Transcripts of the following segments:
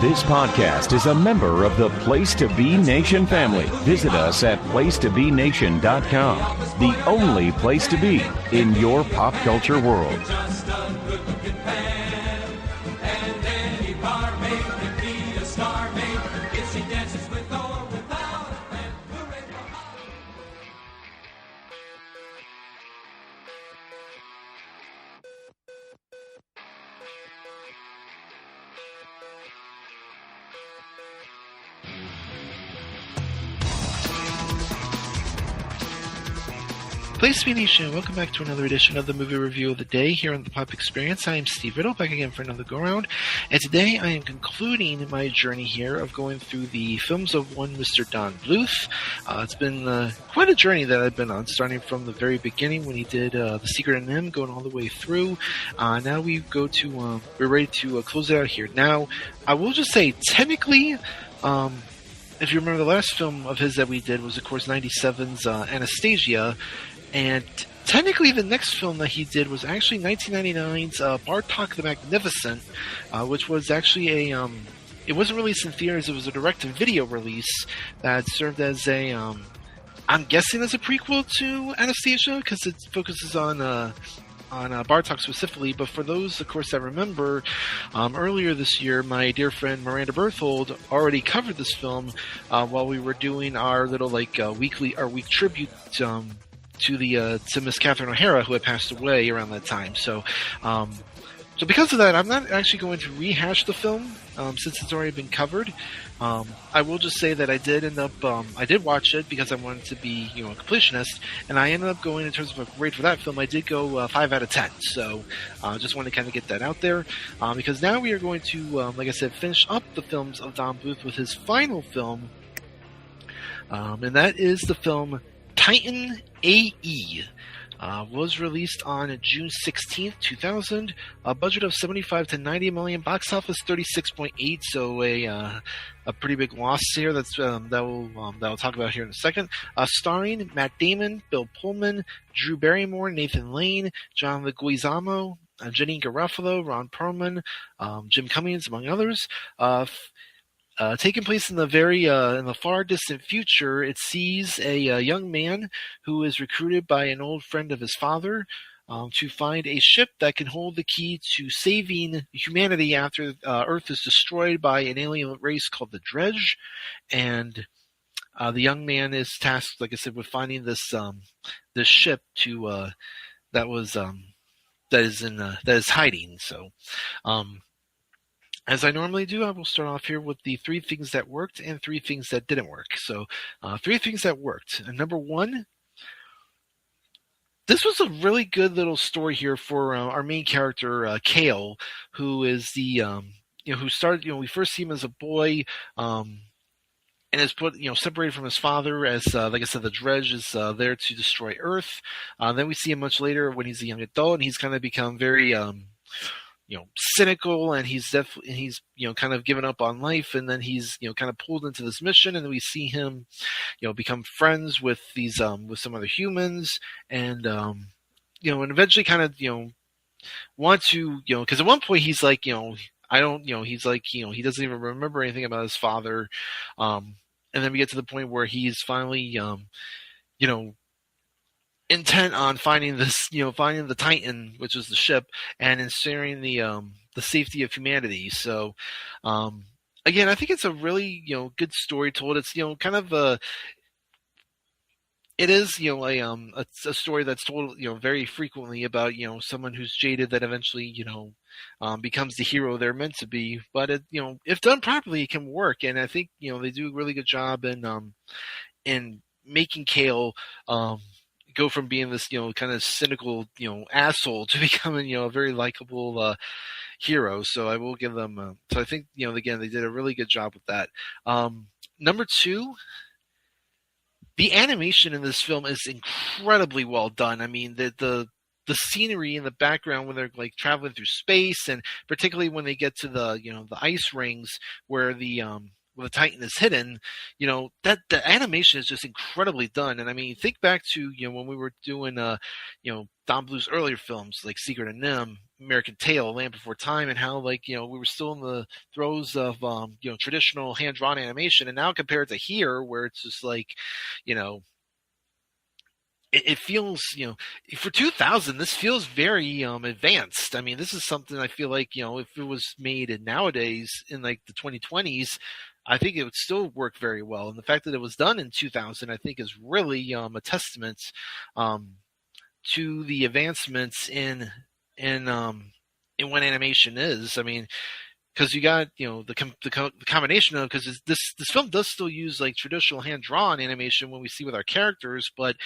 This podcast is a member of the Place to Be Nation family. Visit us at placetobenation.com, the only place to be in your pop culture world. Place to Be Nation, welcome back to another edition of the movie review of the day here on the Pop Experience. I am Steve Riddle, back again for another go-around, and today I am concluding my journey here of going through the films of one Mr. Don Bluth. It's been quite a journey that I've been on, starting from the very beginning when he did The Secret of NIMH, going all the way through. Now we go to, we're ready to close it out here. Now, I will just say, technically, if you remember, the last film of his that we did was, of course, 97's Anastasia. And technically, the next film that he did was actually 1999's Bartok the Magnificent, which was actually a it wasn't released in theaters. It was a direct-to-video release that served as a I'm guessing as a prequel to Anastasia, because it focuses on Bartok specifically. But for those, of course, that remember, earlier this year, my dear friend Miranda Berthold already covered this film while we were doing our little week tribute to Miss Catherine O'Hara, who had passed away around that time. So because of that, I'm not actually going to rehash the film since it's already been covered. I will just say that I did end up, I did watch it because I wanted to be, a completionist, and I ended up going, in terms of a grade for that film, I did go 5 out of 10. So just wanted to kind of get that out there, because now we are going to, like I said, finish up the films of Don Bluth with his final film, and that is the film Titan A.E. Was released on June 16th, 2000. A budget of 75 to 90 million. Box office 36.8. So a pretty big loss here. That we'll talk about here in a second. Starring Matt Damon, Bill Pullman, Drew Barrymore, Nathan Lane, John Leguizamo, Jenny Garofalo, Ron Perlman, Jim Cummings, among others. Taking place in the far distant future, it sees a young man who is recruited by an old friend of his father to find a ship that can hold the key to saving humanity after Earth is destroyed by an alien race called the Dredge. And the young man is tasked, like I said, with finding this ship that is hiding. So. As I normally do, I will start off here with the 3 things that worked and 3 things that didn't work. So, 3 things that worked. And number 1, this was a really good little story here for our main character, Kale, who is the, who started, we first see him as a boy, and is put, separated from his father as, like I said, the Dredge is there to destroy Earth. Then we see him much later when he's a young adult, and he's kind of become very, cynical, and he's kind of given up on life, and then he's kind of pulled into this mission, and then we see him become friends with these with some other humans, and and eventually kind of want to because at one point he's like I don't he's like he doesn't even remember anything about his father, and then we get to the point where he's finally intent on finding this, finding the Titan, which is the ship, and ensuring the safety of humanity. So, again, I think it's a really, good story told. It's, kind of it is, a story that's told, very frequently about, someone who's jaded that eventually, becomes the hero they're meant to be. But it, if done properly, it can work. And I think, they do a really good job in making Kale, go from being this, kind of cynical, asshole to becoming, a very likable hero. So I will give them. So I think, again, they did a really good job with that. Number 2, the animation in this film is incredibly well done. I mean, the scenery in the background when they're like traveling through space, and particularly when they get to the, the ice rings where the where the Titan is hidden, that the animation is just incredibly done. And I mean, think back to when we were doing Don Bluth's earlier films like Secret of Nim, American Tail, Land Before Time, and how we were still in the throes of traditional hand drawn animation, and now compared to here where it's just it feels, for 2000, this feels very advanced. I mean, this is something I feel like, if it was made nowadays in the 2020s, I think it would still work very well. And the fact that it was done in 2000, I think, is really a testament to the advancements in what animation is. I mean, because you got the combination of, because this film does still use traditional hand drawn animation when we see with our characters, but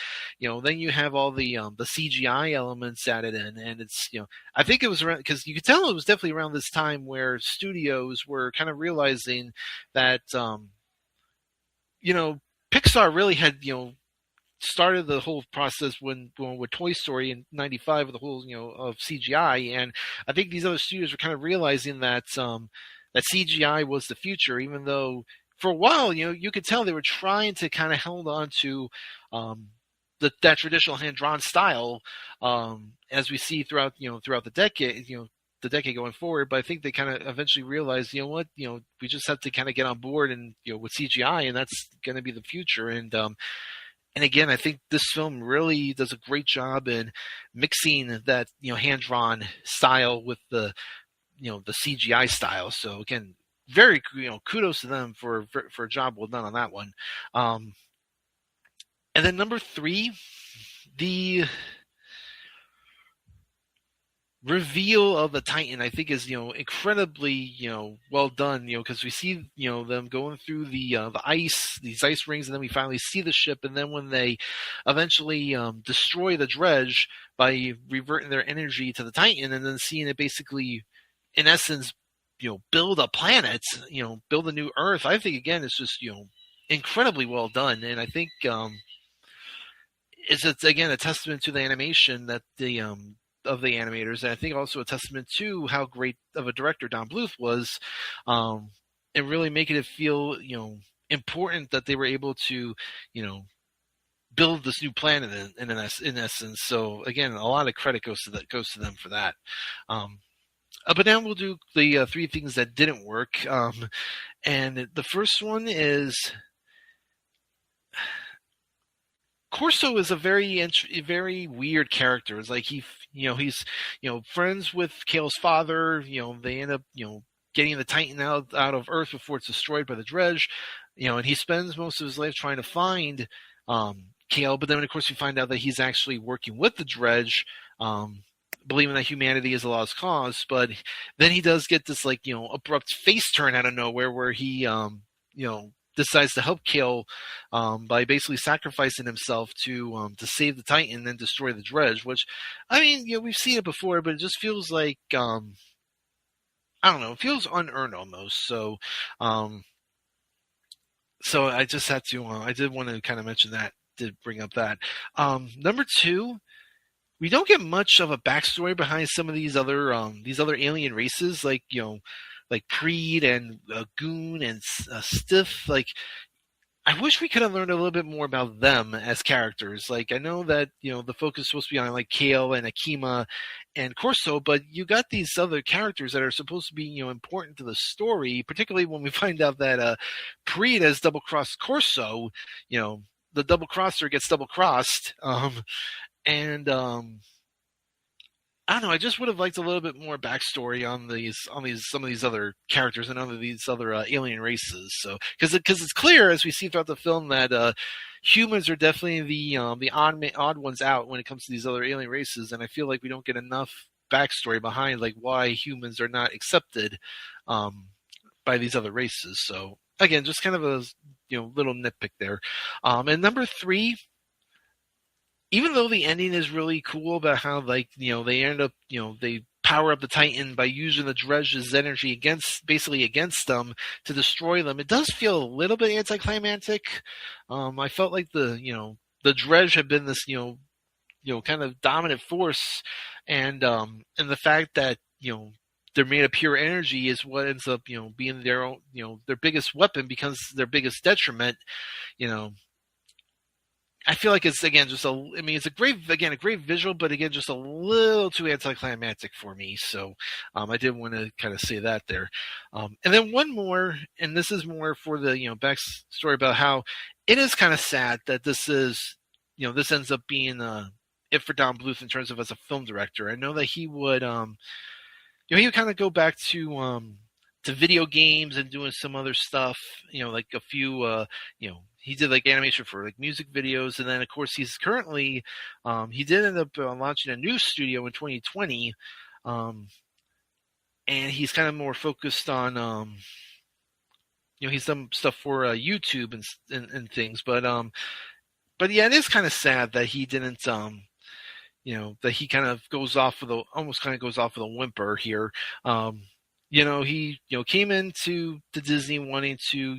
then you have all the CGI elements added in, and it's I think it was around, because you could tell it was definitely around this time where studios were kind of realizing that Pixar really had started the whole process when with Toy Story in '95 with the whole of CGI, and I think these other studios were kind of realizing that that CGI was the future, even though for a while you could tell they were trying to kind of hold on to that traditional hand drawn style as we see throughout the decade the decade going forward. But I think they kind of eventually realized we just have to kind of get on board and with CGI, and that's going to be the future. And again, I think this film really does a great job in mixing that hand-drawn style with the the CGI style. So again, very kudos to them for a job well done on that one. And then number 3, the reveal of the Titan, I think, is incredibly well done, because we see them going through the ice, these ice rings, and then we finally see the ship, and then when they eventually destroy the dredge by reverting their energy to the Titan, and then seeing it basically, in essence, build a planet, build a new Earth, I think again it's just incredibly well done. And I think it's again a testament to the animation that of the animators, and I think also a testament to how great of a director Don Bluth was, and really making it feel important that they were able to build this new planet in essence. So again, a lot of credit goes to them for that. But now we'll do the 3 things that didn't work, and the first one is Corso is a very weird character. It's like he's friends with Kale's father. They end up getting the Titan out of Earth before it's destroyed by the dredge. And he spends most of his life trying to find Kale, but then of course we find out that he's actually working with the dredge, believing that humanity is a lost cause. But then he does get this abrupt face turn out of nowhere where he decides to help Kale by basically sacrificing himself to save the Titan and destroy the dredge. Which, I mean, we've seen it before, but it just feels like I don't know, it feels unearned almost. So, so I just had to. I did want to kind of mention that. Did bring up that. Number 2. We don't get much of a backstory behind some of these other alien races, like Preed and Goon and Stiff. I wish we could have learned a little bit more about them as characters. I know that the focus is supposed to be on Kale and Akima and Corso, but you got these other characters that are supposed to be important to the story. Particularly when we find out that Preed has double-crossed Corso. The double-crosser gets double-crossed, and I don't know. I just would have liked a little bit more backstory on some of these other characters and on these other alien races. So, because it's clear as we see throughout the film that humans are definitely the odd ones out when it comes to these other alien races, and I feel like we don't get enough backstory behind why humans are not accepted by these other races. So again, just kind of a little nitpick there. And number 3. Even though the ending is really cool about how they end up they power up the Titan by using the dredge's energy against them to destroy them, it does feel a little bit anticlimactic. I felt like the dredge had been this kind of dominant force, and the fact that they're made of pure energy is what ends up, being their own, their biggest weapon becomes their biggest detriment. I feel like it's, again, it's a great visual, but again, just a little too anticlimactic for me. So I did want to kind of say that there. And then one more, and this is more for the, backstory about how it is kind of sad that this is, this ends up being it for Don Bluth in terms of as a film director. I know that he would, he would kind of go back to video games and doing some other stuff, like a few, he did like animation for like music videos. And then of course he's currently, he did end up launching a new studio in 2020. And he's kind of more focused on, he's done stuff for YouTube and things, but yeah, it is kind of sad that he didn't, that he kind of goes off with a whimper here. He, came into the Disney wanting to,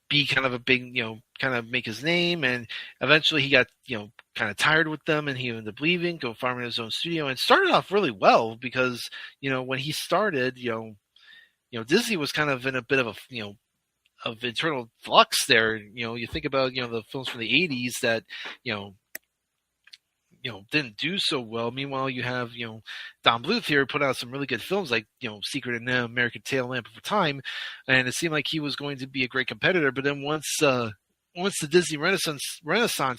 be kind of a big, kind of make his name. And eventually he got, kind of tired with them, and he ended up leaving, go farming his own studio, and started off really well because, when he started, Disney was kind of in a bit of a, of internal flux there. You think about, the films from the 80s that, didn't do so well. Meanwhile, you have, Don Bluth here put out some really good films like, Secret and American Tail Lamp of Time. And it seemed like he was going to be a great competitor. But then once the Disney Renaissance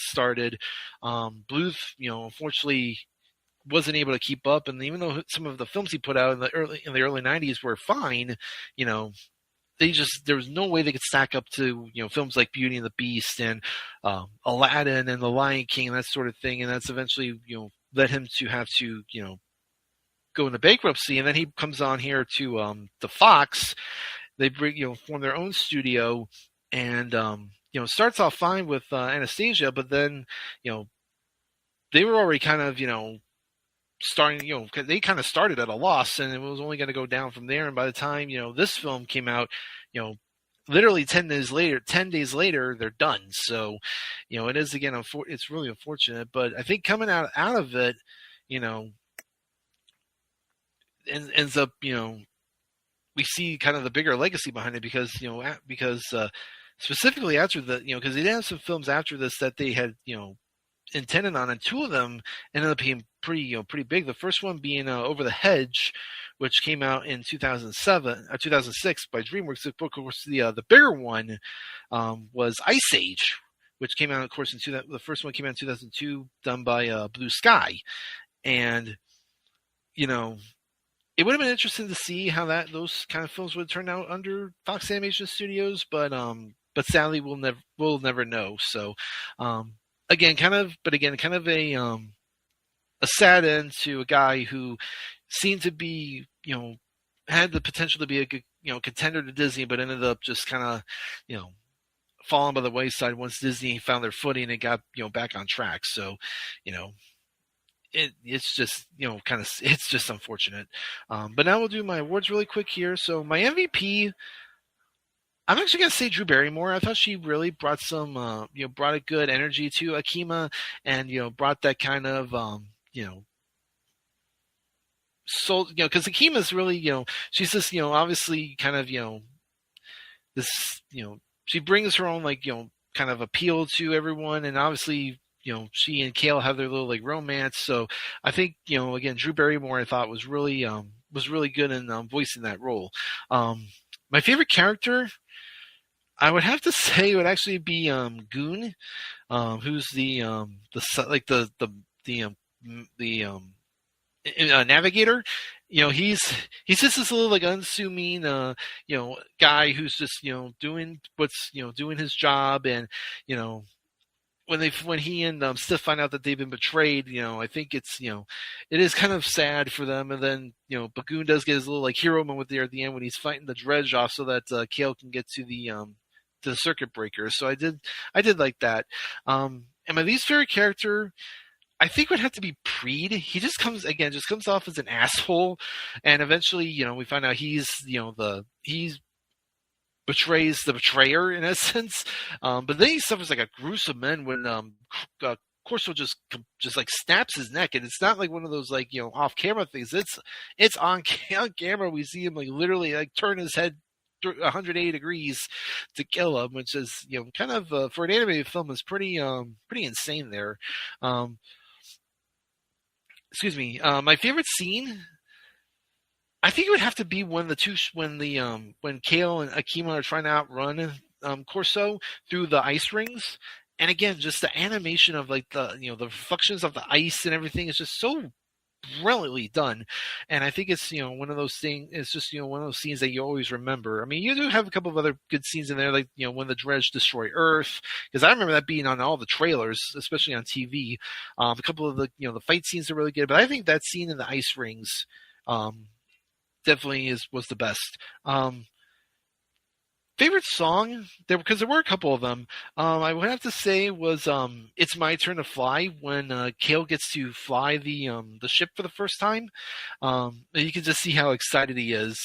started, Bluth, unfortunately wasn't able to keep up. And even though some of the films he put out in the early 90s were fine, there was no way they could stack up to, films like Beauty and the Beast and Aladdin and The Lion King and that sort of thing. And that's eventually, led him to have to, go into bankruptcy. And then he comes on here to the Fox. They form their own studio, and, starts off fine with Anastasia, but then, they were already kind of, starting, they kind of started at a loss, and it was only going to go down from there. And by the time, this film came out, literally 10 days later, they're done. So, it is, again, it's really unfortunate, but I think coming out of it, ends up, we see kind of the bigger legacy behind it because specifically after because they did have some films after this that they had, intended on, and two of them ended up being pretty big. The first one being Over the Hedge, which came out in 2006 by DreamWorks. Of course, the bigger one was Ice Age, which came out, of course, the first one came out in 2002, done by Blue Sky. And it would have been interesting to see how those kind of films would turn out under Fox Animation Studios, but sadly we'll never know. So again, kind of a sad end to a guy who seemed to be, had the potential to be a good, contender to Disney, but ended up just kind of, falling by the wayside once Disney found their footing and got, back on track. So, it's just, it's just unfortunate. But now we'll do my awards really quick here. So my MVP, I'm actually going to say Drew Barrymore. I thought she really brought brought a good energy to Akima, and, brought that kind of, so, because Akima's really, she's just, obviously kind of, this, she brings her own, kind of appeal to everyone. And obviously, she and Kale have their little, romance. So I think, again, Drew Barrymore, I thought was really good in voicing that role. My favorite character, I would have to say, would actually be Goon, who's the navigator. He's just this little unassuming guy who's just doing his job. And when he and Stiff find out that they've been betrayed, I think it's it is kind of sad for them. And then Bagoon does get his little hero moment there at the end when he's fighting the dredge off so that Kale can get to the circuit breaker. So I did like that. And my least favorite character, I think, would have to be Preed. He just comes off as an asshole, and eventually, we find out he's betrays the betrayer in essence. But then he suffers a gruesome end when Corso just like snaps his neck, and it's not like one of those like off camera things. It's on camera. We see him like literally like turn his head 180 degrees to kill him, which is kind of for an animated film is pretty insane there. Excuse me. My favorite scene, I think it would have to be when Kale and Akima are trying to outrun Corso through the ice rings. And again, just the animation of like the the reflections of the ice and everything is just so brilliantly done. And I think it's one of those things. It's just one of those scenes that you always remember. I mean, you do have a couple of other good scenes in there, like when the dredge destroy Earth, because I remember that being on all the trailers, especially on TV. A couple of the the fight scenes are really good, but I think that scene in the ice rings definitely was the best. Favorite song, because there were a couple of them, I would have to say was "It's My Turn to Fly" when Kale gets to fly the ship for the first time. You can just see how excited he is,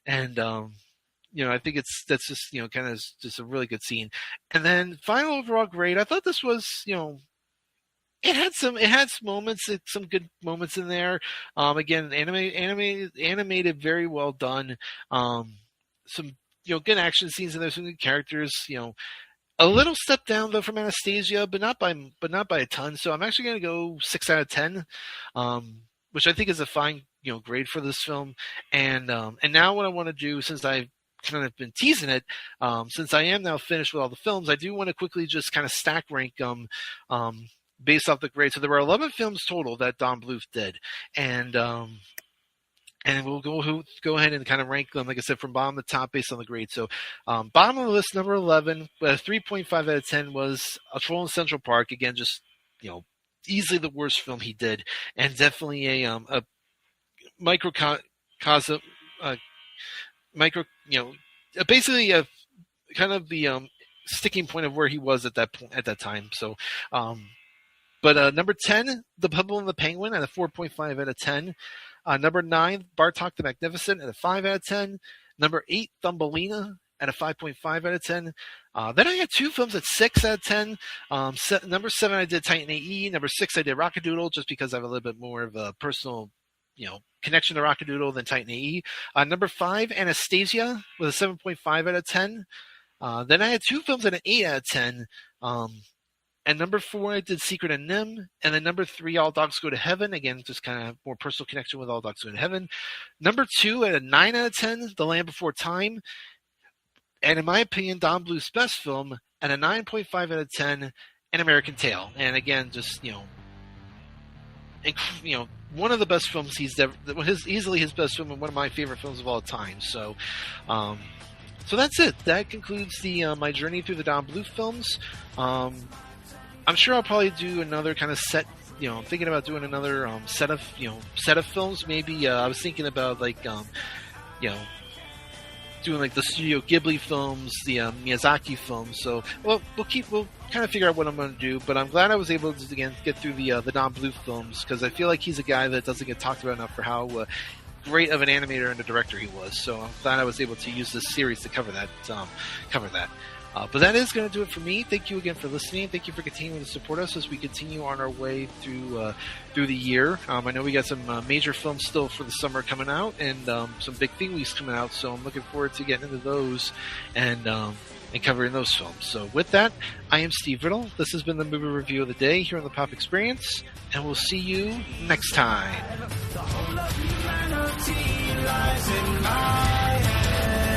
and I think that's just kind of just a really good scene. And then final overall grade, I thought this was it had some moments, some good moments in there. Again, animated, very well done. Some good action scenes in there, some good characters. A little step down though from Anastasia, but not by a ton. So I'm actually going to go 6 out of 10, which I think is a fine grade for this film. And now what I want to do, since I've kind of been teasing it, since I am now finished with all the films, I do want to quickly just kind of stack rank them based off the grade. So there were 11 films total that Don Bluth did, and we'll go ahead and kind of rank them, like I said, from bottom to top based on the grade. So bottom of the list, number 11, 3.5 out of 10 was A Troll in Central Park. Again, just easily the worst film he did, and definitely a microcosm, basically a kind of the sticking point of where he was at that time. So. But number 10, The Pebble and the Penguin at a 4.5 out of 10. Number 9, Bartok the Magnificent at a 5 out of 10. Number 8, Thumbelina at a 5.5 out of 10. Then I had 2 films at 6 out of 10. Number 7, I did Titan AE. Number 6, I did Rockadoodle, just because I have a little bit more of a personal, connection to Rockadoodle than Titan AE. Number 5, Anastasia with a 7.5 out of 10. Then I had 2 films at an 8 out of 10. And number 4, I did Secret of Nim. And then number 3, All Dogs Go to Heaven. Again, just kind of more personal connection with All Dogs Go to Heaven. Number 2, at a 9 out of 10, The Land Before Time. And in my opinion, Don Bluth's best film, at a 9.5 out of 10, An American Tail. And again, just, one of the best films he's ever, easily his best film and one of my favorite films of all time. So that's it. That concludes my journey through the Don Bluth films. I'm sure I'll probably do another kind of set. I'm thinking about doing another set of films. Maybe I was thinking about like doing like the Studio Ghibli films, the Miyazaki films. So we'll kind of figure out what I'm going to do. But I'm glad I was able to again get through the Don Bluth films, because I feel like he's a guy that doesn't get talked about enough for how great of an animator and a director he was. So I'm glad I was able to use this series to cover that. But that is going to do it for me. Thank you again for listening. Thank you for continuing to support us as we continue on our way through the year. I know we got some major films still for the summer coming out, and some big theme weeks coming out. So I'm looking forward to getting into those and covering those films. So with that, I am Steve Riddle. This has been the movie review of the day here on the Pop Experience, and we'll see you next time. The whole of humanity lies in my head.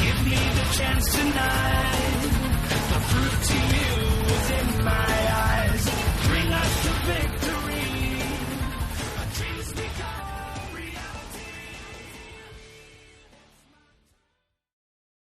Give me the chance tonight.